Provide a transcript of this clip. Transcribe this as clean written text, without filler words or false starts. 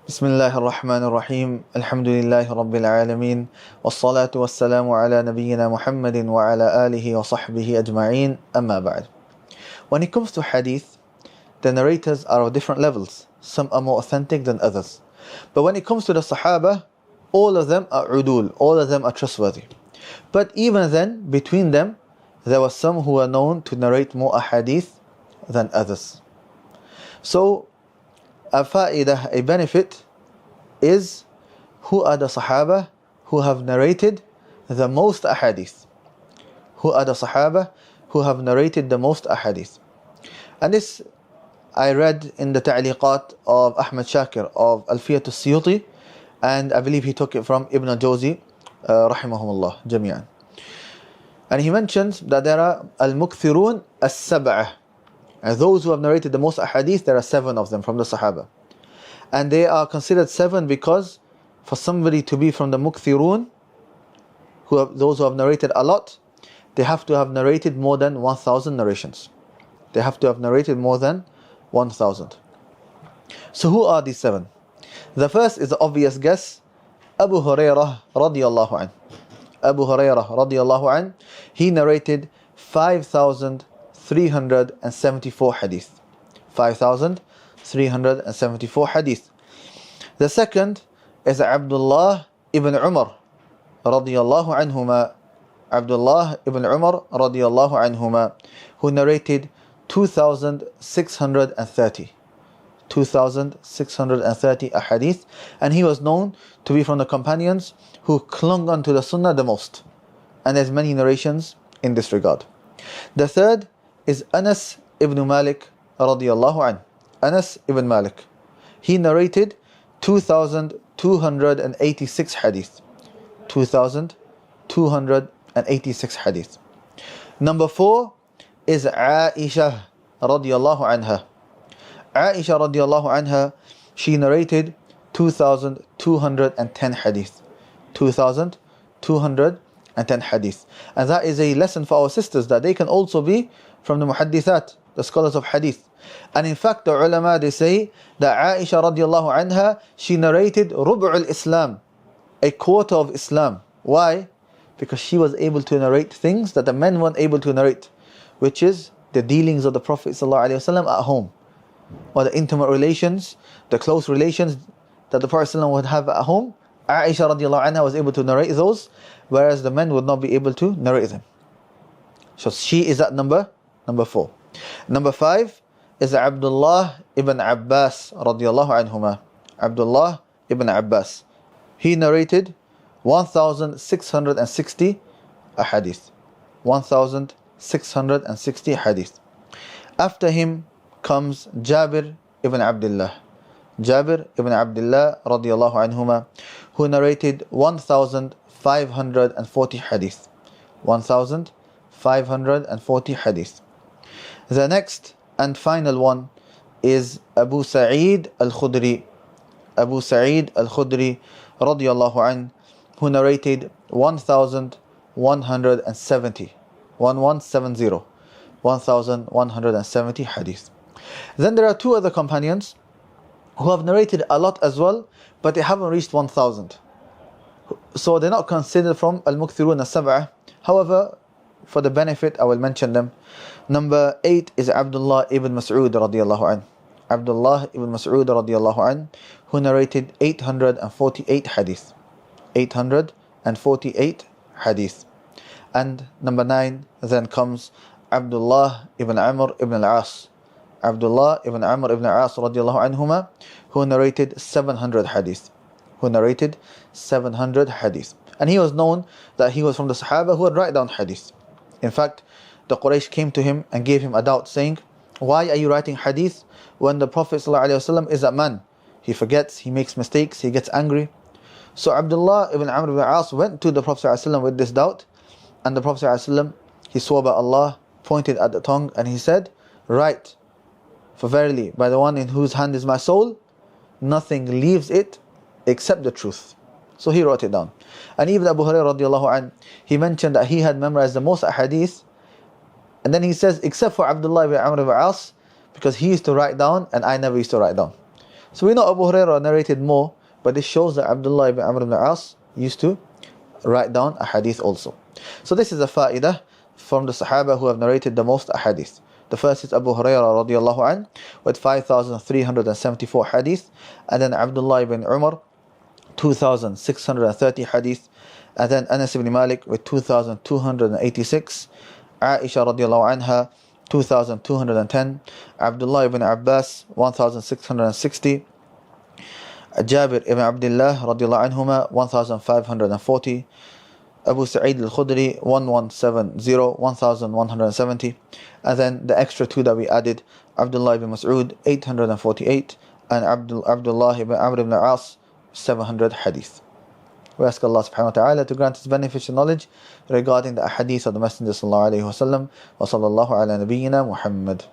بسم الله الرحمن الرحيم الحمد لله رب العالمين والصلاة والسلام على نبينا محمد وعلى آله وصحبه أجمعين أما بعد. When it comes to hadith, the narrators are of different levels. Some are more authentic than others. But when it comes to the Sahaba, all of them are udul, all of them are trustworthy. But even then, between them, there were some who are known to narrate more ahadith than others. So, a fa'idah, a benefit, is who are the Sahaba who have narrated the most ahadith. Who are the Sahaba who have narrated the most ahadith. And this I read in the ta'liqat of Ahmad Shakir of Alfiyat al-Siyuti, and I believe he took it from Ibn al-Jawzi, rahimahumullah, jami'an. And he mentions that there are al-Mukthirun as-Sab'ah. And those who have narrated the most ahadith, there are 7 of them from the Sahaba. And they are considered 7 because for somebody to be from the Mukthirun, those who have narrated a lot, they have to have narrated more than 1,000 narrations. They have to have narrated more than 1,000. So who are these 7? The first is the obvious guess, Abu Hurairah radiyallahu anh. Abu Hurairah radiyallahu anh, he narrated 5,374 hadith. 5,374 hadith. The second is Abdullah ibn Amr radiyallahu anhuma. Abdullah ibn Amr radiyallahu anhuma, who narrated 2,630. 2,630 ahadith, and he was known to be from the companions who clung onto the sunnah the most. And there's many narrations in this regard. The third is Anas ibn Malik radiyallahu anh. Anas ibn Malik. He narrated 2,286 hadith. 2,286 hadith. Number 4 is Aisha radiyallahu anha. Aisha radiyallahu anha, she narrated 2,210 hadith. 2,210 hadith. And that is a lesson for our sisters, that they can also be from the muhaddithat, the scholars of hadith. And in fact, the ulama, they say that Aisha radiallahu anha, she narrated rubu' al-Islam, a quarter of Islam. Why? Because she was able to narrate things that the men weren't able to narrate, which is the dealings of the Prophet sallallahu alaihi wasallam at home, or the intimate relations, the close relations that the Prophet ﷺ would have at home. Aisha radiallahu anha was able to narrate those, whereas the men would not be able to narrate them. So she is at number 4. Number 5 is Abdullah ibn Abbas radiallahu anhuma. Abdullah ibn Abbas. He narrated 1,660 ahadith. 1,660 hadith. After him comes Jabir ibn Abdullah. Jabir ibn Abdullah radiyallahu anhuma, who narrated 1,540 hadith. 1,540 hadith. The next and final one is Abu Sa'id al-Khudri. Abu Sa'id al-Khudri radiyallahu anh, who narrated 1,170. 1170. 1,170 hadith. Then there are 2 other companions who have narrated a lot as well, but they haven't reached 1,000. So they're not considered from al-Mukthirun as-Sab'ah. However, for the benefit, I will mention them. Number 8 is Abdullah ibn Mas'ud radiyallahu anh. Abdullah ibn Mas'ud radiyallahu anh, who narrated 848 hadith. 848 hadith. And number 9 then comes Abdullah ibn Amr ibn al-As. Abdullah ibn Amr ibn al-As radiyallahu anhuma, who narrated 700 hadith. Who narrated 700 hadith. And he was known that he was from the Sahaba who would write down hadith. In fact, the Quraysh came to him and gave him a doubt, saying, why are you writing hadith when the Prophet ﷺ is a man? He forgets, he makes mistakes, he gets angry. So Abdullah ibn Amr ibn al-As went to the Prophet ﷺ with this doubt, and the Prophet ﷺ, he swore by Allah, pointed at the tongue, and he said, write, for verily, by the one in whose hand is my soul, nothing leaves it except the truth. So he wrote it down. And even Abu Hurairah radiallahu anh, he mentioned that he had memorized the most hadith. And then he says, except for Abdullah ibn Amr ibn al-As, because he used to write down and I never used to write down. So we know Abu Hurairah narrated more, but this shows that Abdullah ibn Amr ibn al-As used to write down Ahadeeth also. So this is a fa'idah from the Sahaba who have narrated the most Ahadeeth. The first is Abu Hurairah radiallahu an with 5,374 hadith, and then Abdullah ibn Umar 2,630 hadith, and then Anas ibn Malik with 2,286, Aisha radiallahu anha 2,210, Abdullah ibn Abbas 1,660, Jabir ibn Abdullah radiallahu anhuma 1,540, Abu Sa'id al-Khudri 1170, 1170, and then the extra two that we added, Abdullah ibn Mas'ud 848, and Abdullah ibn Amr ibn al-As 700 hadith. We ask Allah subhanahu wa ta'ala to grant us beneficial knowledge regarding the ahadith of the Messenger sallallahu alayhi wa sallam. Wa sallallahu ala nabiyyina Muhammad.